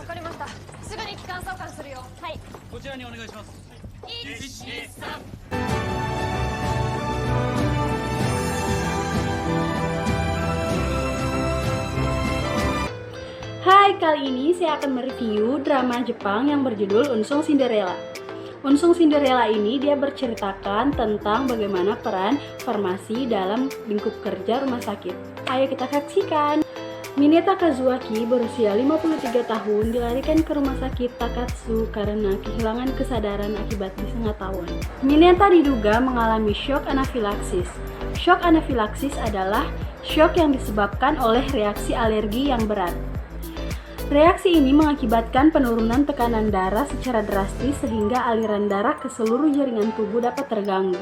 わかりました。すぐに気管挿管するよ。はい。こちらにお願いします。1、2、3。Hai, kali ini saya akan mereview drama Jepang yang berjudul Unsung Cinderella. Unsung Cinderella ini dia berceritakan tentang bagaimana peran farmasi dalam lingkup kerja rumah sakit. Ayo kita saksikan. Mineta Kazuaki berusia 53 tahun dilarikan ke rumah sakit Takatsu karena kehilangan kesadaran akibat disengat-tawon. Mineta diduga mengalami shock anafilaksis. Shock anafilaksis adalah shock yang disebabkan oleh reaksi alergi yang berat. Reaksi ini mengakibatkan penurunan tekanan darah secara drastis sehingga aliran darah ke seluruh jaringan tubuh dapat terganggu.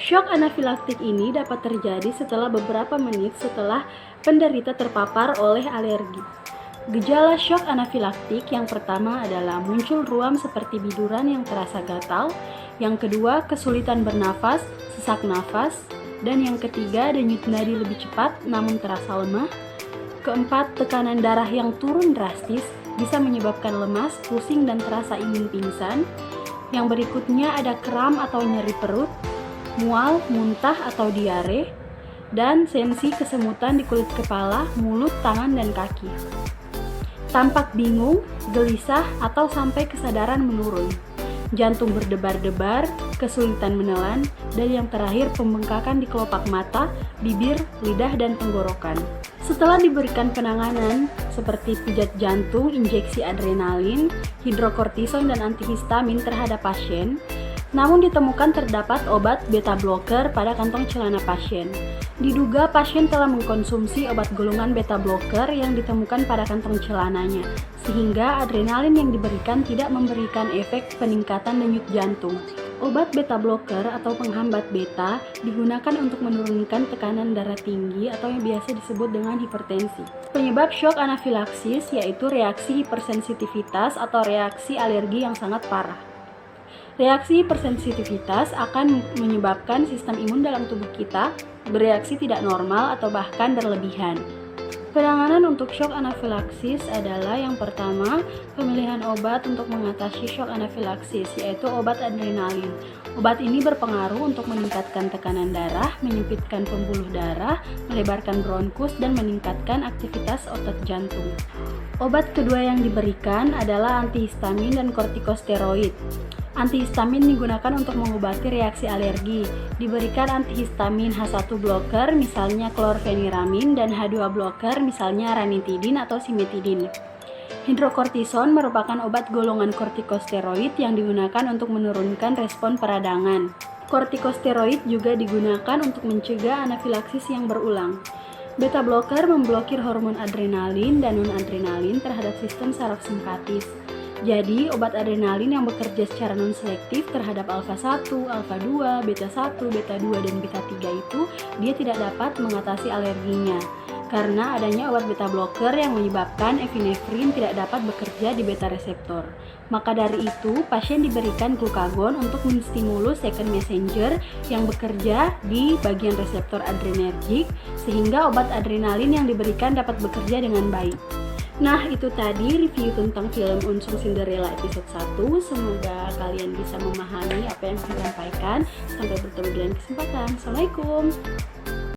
Shock anafilaktik ini dapat terjadi setelah beberapa menit setelah penderita terpapar oleh alergi. Gejala shock anafilaktik yang pertama adalah muncul ruam seperti biduran yang terasa gatal, yang kedua kesulitan bernafas, sesak nafas, dan yang ketiga denyut nadi lebih cepat namun terasa lemah. Keempat, tekanan darah yang turun drastis bisa menyebabkan lemas, pusing, dan terasa ingin pingsan. Yang berikutnya ada kram atau nyeri perut, mual, muntah atau diare, dan sensi kesemutan di kulit kepala, mulut, tangan, dan kaki. Tampak bingung, gelisah, atau sampai kesadaran menurun. Jantung berdebar-debar, kesulitan menelan, dan yang terakhir pembengkakan di kelopak mata, bibir, lidah, dan tenggorokan. Setelah diberikan penanganan seperti pijat jantung, injeksi adrenalin, hidrokortison, dan antihistamin terhadap pasien, namun ditemukan terdapat obat beta blocker pada kantong celana pasien. Diduga pasien telah mengkonsumsi obat golongan beta blocker yang ditemukan pada kantong celananya, sehingga adrenalin yang diberikan tidak memberikan efek peningkatan denyut jantung. Obat beta blocker atau penghambat beta digunakan untuk menurunkan tekanan darah tinggi atau yang biasa disebut dengan hipertensi. Penyebab shock anafilaksis yaitu reaksi hipersensitivitas atau reaksi alergi yang sangat parah. Reaksi hipersensitivitas akan menyebabkan sistem imun dalam tubuh kita bereaksi tidak normal atau bahkan berlebihan. Penanganan untuk shock anafilaksis adalah yang pertama, pemilihan obat untuk mengatasi shock anafilaksis, yaitu obat adrenalin. Obat ini berpengaruh untuk meningkatkan tekanan darah, menyempitkan pembuluh darah, melebarkan bronkus, dan meningkatkan aktivitas otot jantung. Obat kedua yang diberikan adalah antihistamin dan kortikosteroid. Antihistamin digunakan untuk mengobati reaksi alergi. Diberikan antihistamin H1 blocker misalnya klorfeniramin dan H2 blocker misalnya ranitidin atau simetidin. Hidrokortison merupakan obat golongan kortikosteroid yang digunakan untuk menurunkan respon peradangan. Kortikosteroid juga digunakan untuk mencegah anafilaksis yang berulang. Beta blocker memblokir hormon adrenalin dan non-adrenalin terhadap sistem saraf simpatis. Jadi, obat adrenalin yang bekerja secara non-selektif terhadap alfa-1, alfa-2, beta-1, beta-2, dan beta-3 itu dia tidak dapat mengatasi alerginya karena adanya obat beta blocker yang menyebabkan epinefrin tidak dapat bekerja di beta reseptor. Maka dari itu, pasien diberikan glukagon untuk menstimulus second messenger yang bekerja di bagian reseptor adrenergik sehingga obat adrenalin yang diberikan dapat bekerja dengan baik. Nah, itu tadi review tentang film Unsung Cinderella episode 1. Semoga kalian bisa memahami apa yang saya sampaikan. Sampai bertemu di lain kesempatan. Assalamualaikum.